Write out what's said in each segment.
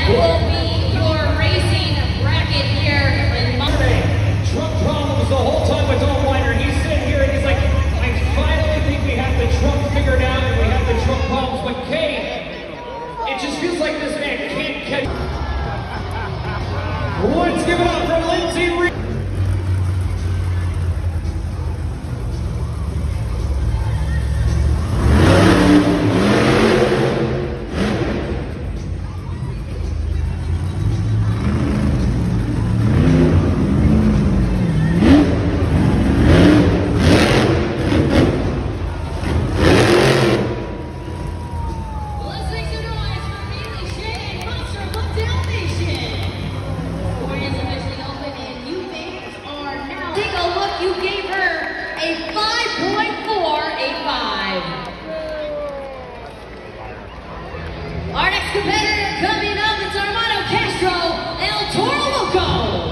will be your racing bracket here in Monday. Truck problems the whole time with Dom Weiner. He's sitting here and he's like, I finally think we have the truck figured out and we have the truck problems. But Kay, it just feels like this man can't catch. Let's give it up for Lindsay Reed. You gave her a 5.485. Our next competitor coming up, it's Armando Castro, El Toro Loco.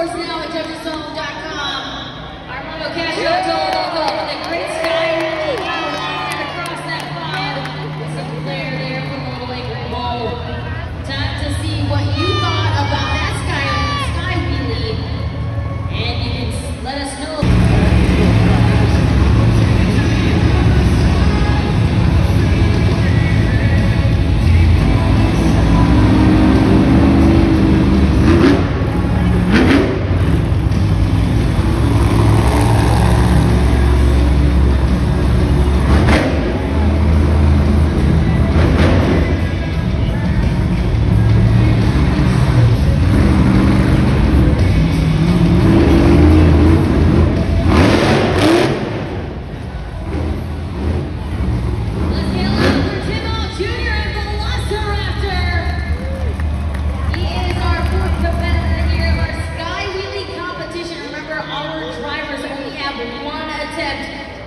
Now at judgeszone.com. Armando Castro El Toro Loco with a great sky wheel line across that pod. Some flare there from Little Lake Bowl. Time to see what you thought about that sky wheelie. And you can let us know.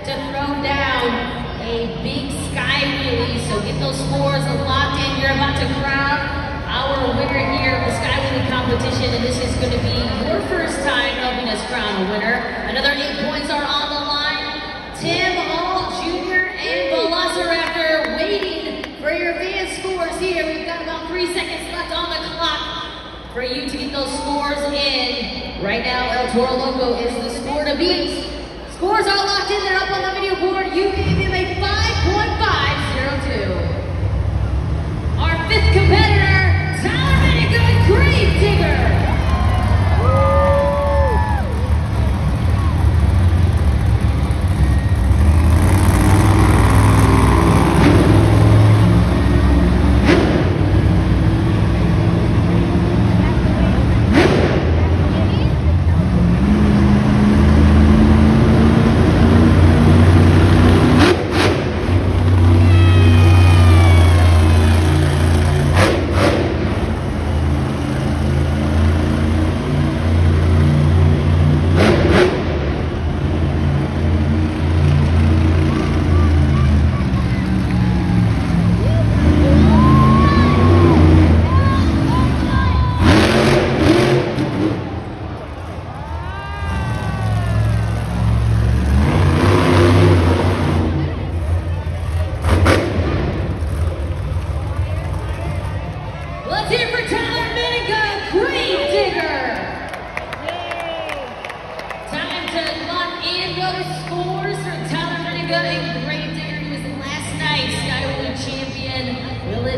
To throw down a big sky wheelie, so get those scores locked in. You're about to crown our winner here of the sky wheelie competition, and this is going to be your first time helping us crown a winner. Another 8 points are on the line. Tim Hall Jr. and Velociraptor waiting for your fan scores here. We've got about 3 seconds left on the clock for you to get those scores in. Right now, El Toro Loco is the score to beat. Scores are locked in, they're up on the video board. You gave him a 5.502. Our fifth competitor, Tyler Minigood, Grave Digger.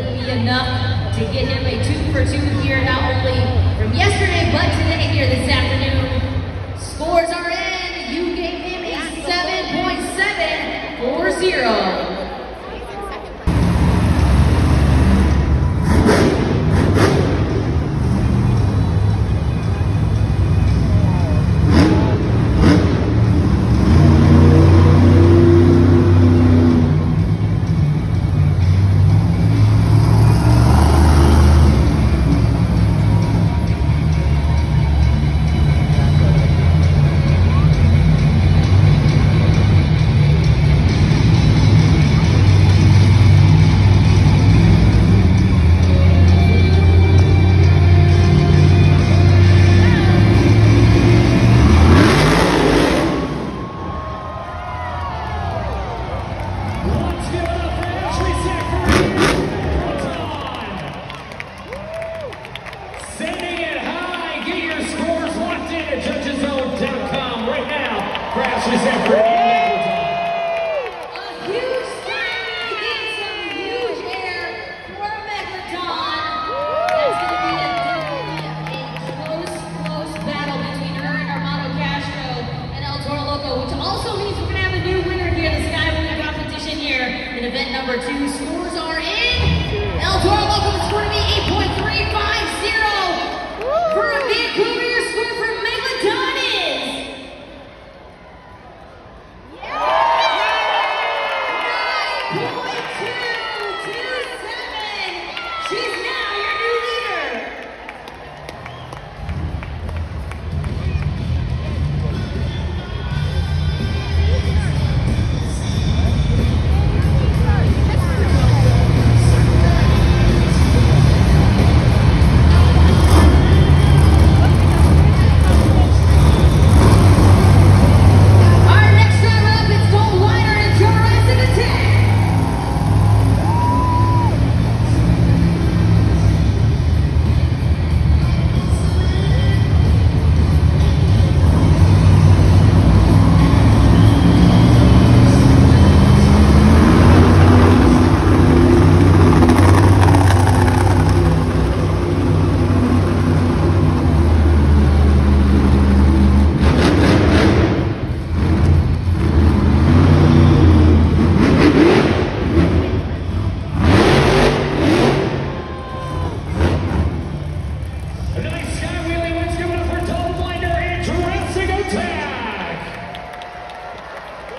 wouldn't be enough to get him a 2 for 2 here, not only from yesterday, but today here this afternoon. Scores are in. You gave him a 7.740. Event number 2, scores are in. El Toro Loco, the score to be 8.350. For Vancouver, your score for Megalodon is 9.227. She's now your new leader.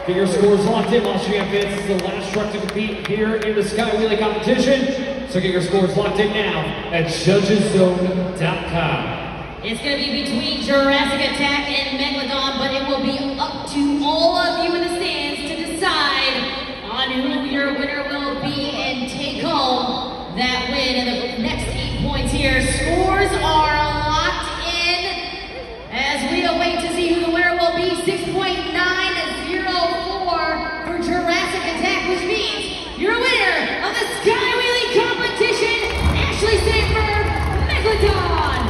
Get your scores locked in, Los Champions. This is the last truck to compete here in the Sky Wheelie competition. So get your scores locked in now at judgeszone.com. It's going to be between Jurassic Attack and Megalodon, but it will be up to all of you in the stands to decide on who your winner will be and take home that win. And the next 8 points here, scores are locked in as we await to see who the winner will be. 6.904 for Jurassic Attack, which means your winner of the Sky Wheelie competition, Ashley Sanford, Megalodon.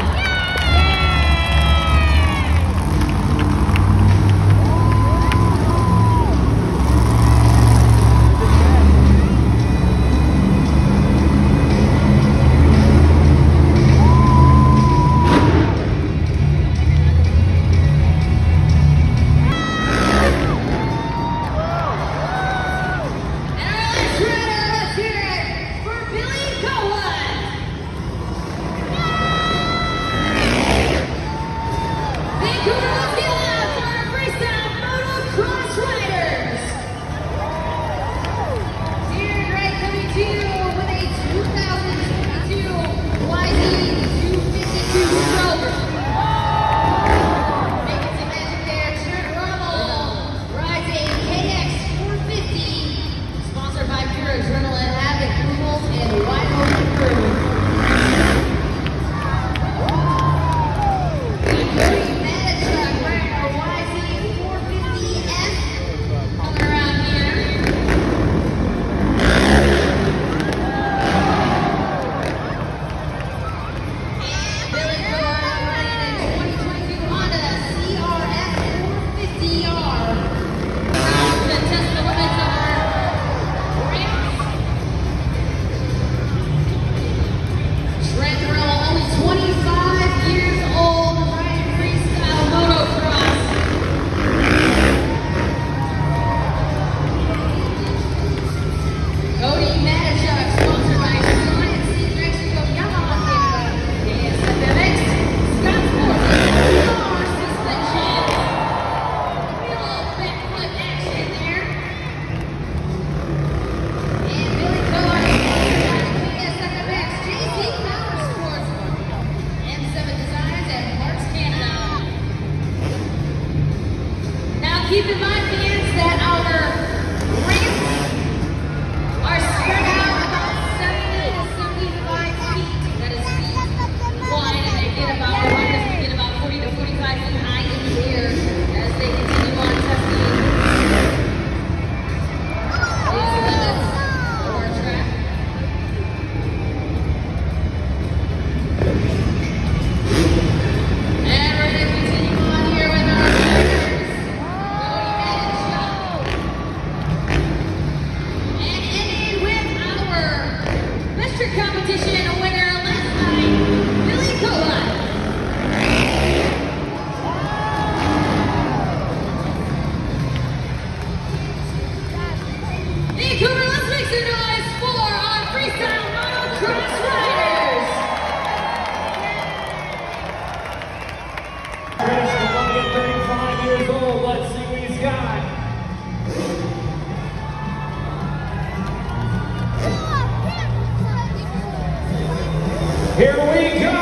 Here we go.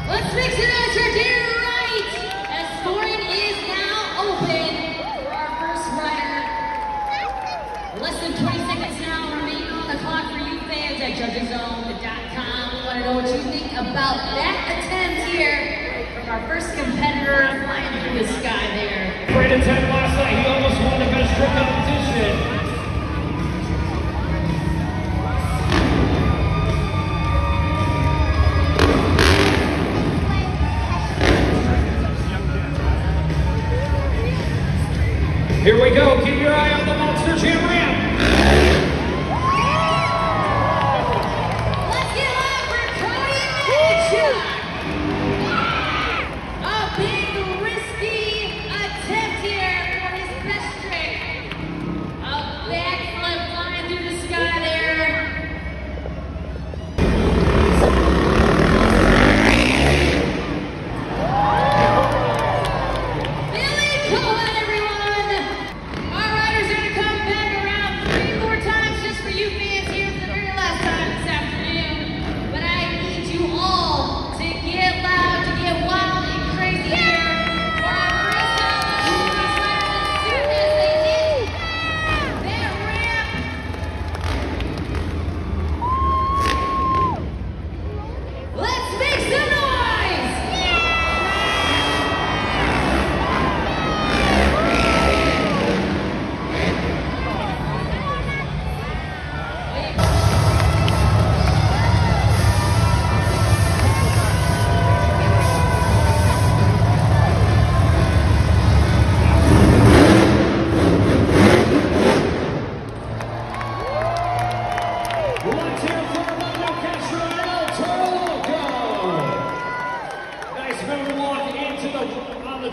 Let's mix it up to dear right. As scoring is now open for our first rider. Less than 20 seconds now remain on the clock for you fans at judgeszone.com. We want to know what you think about that attempt here from our first competitor flying through the sky there. Great attempt last night. He almost won the best trick competition. Here we go. Keep your eye on the Monster Jam ramp. Let's give it up for Cody Mitchell. A big risky attempt here for his best trick. A backflip flying through the sky there. Billy Cohen, everyone. Our riders are going to come back around 3 more times just for you fans here for the very last time this afternoon. But I need you all to get loud, to get wild and crazy here for our first riders as soon as they hit that ramp. Let's make some noise! Let's hear for Armando Castro and El Toro Loco. Nice moonwalk into the on the.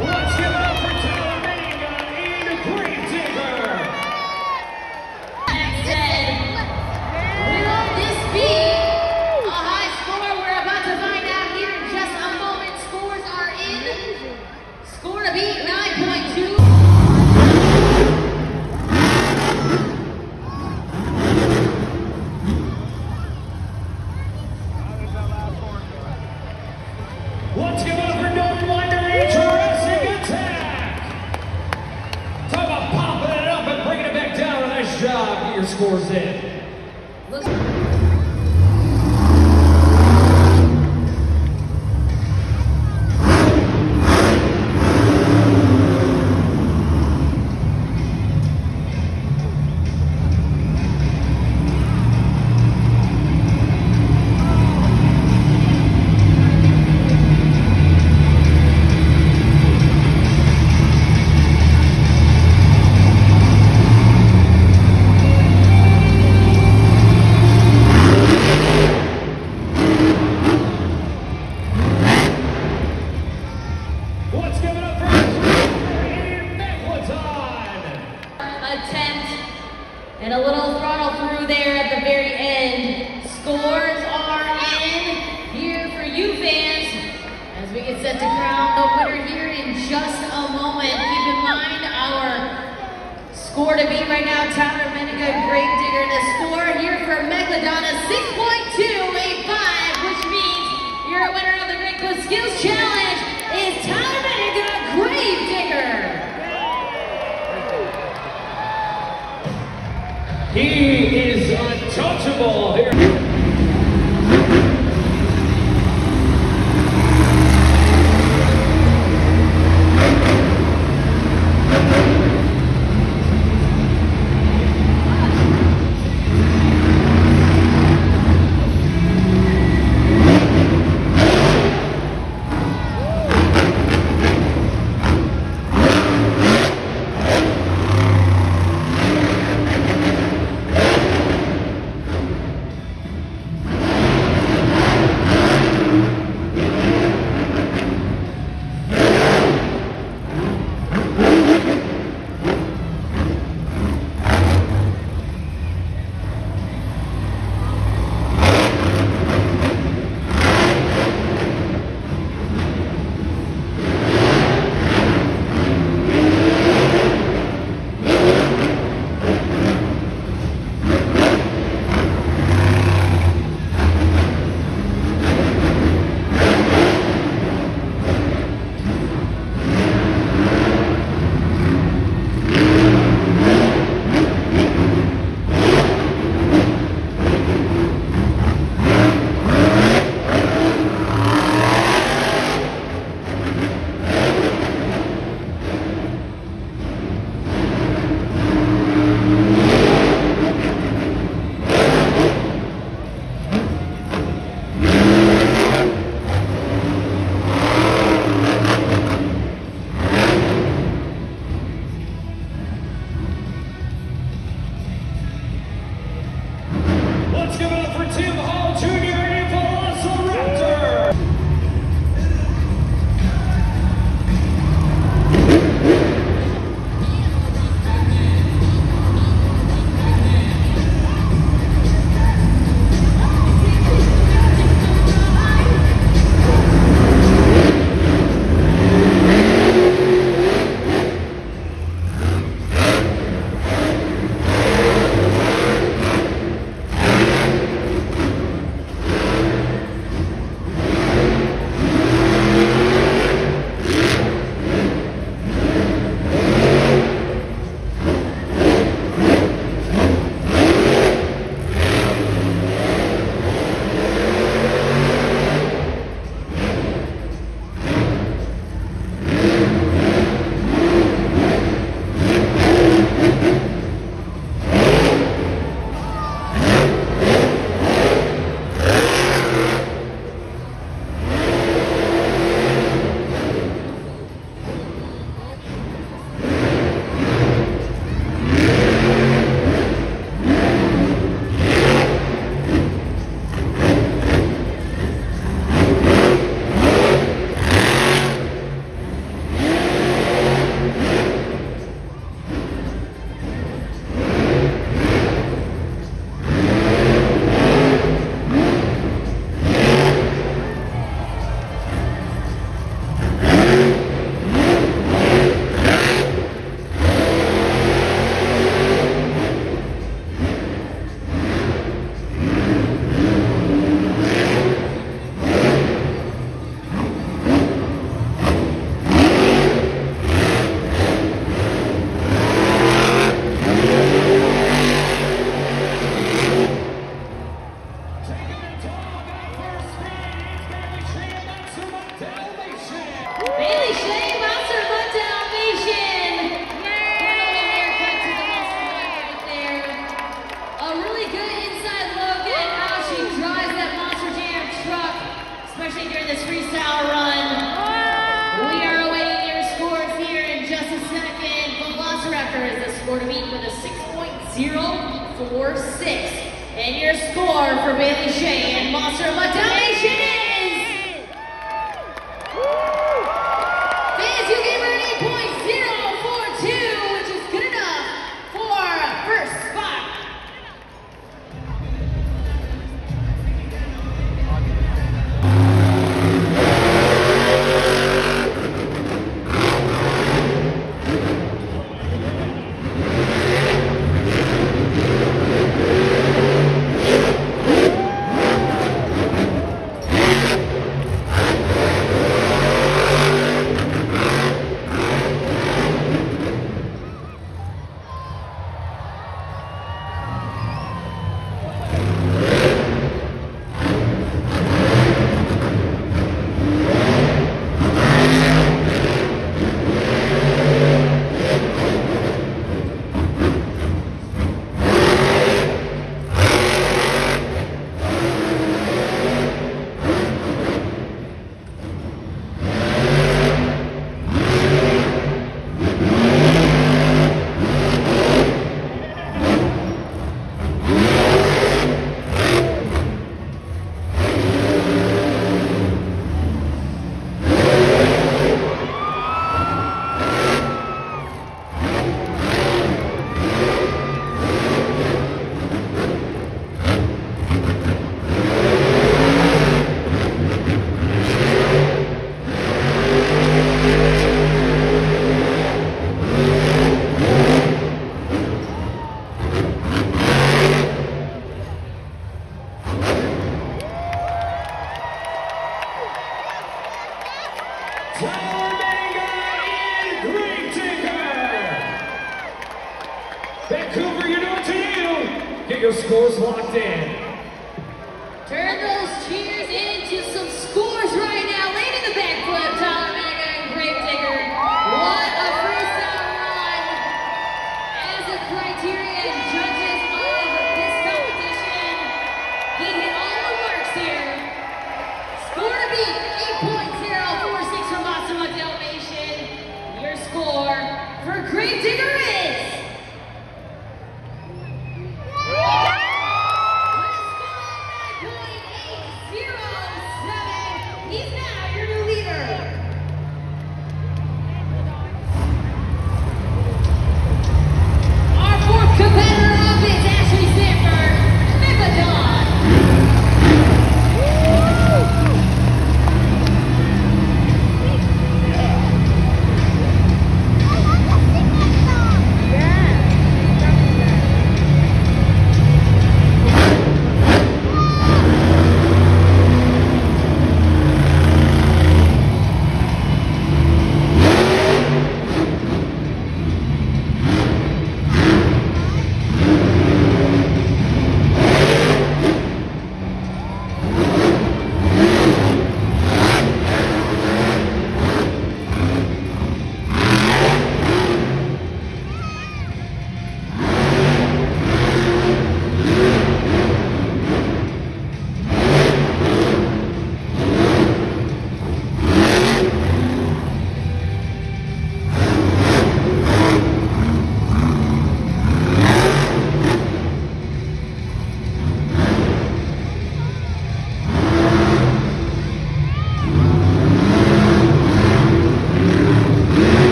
Let's give it up for Tyler Mania and the Gravedigger. That said, will this be a high score? We're about to find out here in just a moment. Scores are in. Score to beat 9.2. Let's give it up for Nolan Winder and Jurassic Attack. Talk about popping it up and bringing it back down. A nice job. Get your scores in. Looks Let's give it up for Ian Megalodon. attempt and a little throttle through there at the very end. Scores are in here for you fans as we get set to crown the winner here in just a moment. Keep in mind our score to beat right now, Tyler Meniga, Gravedigger. The score here for Megalodon is 6.285, which means your winner of the Great Coast Skills Challenge is Tyler Meniga, Gravedigger. He is untouchable here. 4-6. And your score for Bailey Shea and Monster of Dalmatian is... Fans, you gave her an 8.042, which is good enough for first spot. Vancouver, you know what to do. Get your scores locked in. Turn those cheers into some scores right now. Landing the backflip, Tyler Mega and Gravedigger. What a freestyle run. As a criteria and judges of this competition, he hit all the marks here. Score to beat, 8.046 from Monster Dalmatian. Your score for Gravedigger is...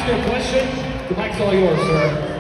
you a question? The mic's all yours, sir.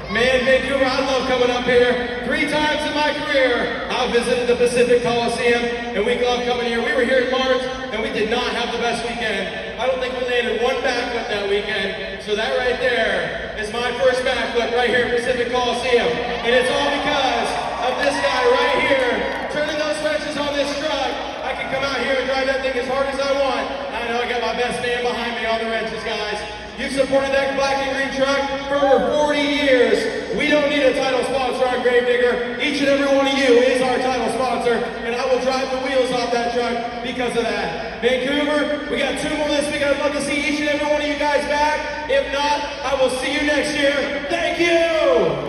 Man, Vancouver, I love coming up here. 3 times in my career, I visited the Pacific Coliseum, and we love coming here. We were here in March, and we did not have the best weekend. I don't think we landed one backflip that weekend. So that right there is my first backflip right here at Pacific Coliseum. And it's all because of this guy right here, turning those wrenches on this truck. I can come out here and drive that thing as hard as I want. I know I got my best man behind me on the wrenches, guys. You've supported that black and green truck for over 40 years. We don't need a title sponsor on Gravedigger. Each and every one of you is our title sponsor, and I will drive the wheels off that truck because of that. Vancouver, we got 2 more this week. I'd love to see each and every one of you guys back. If not, I will see you next year. Thank you!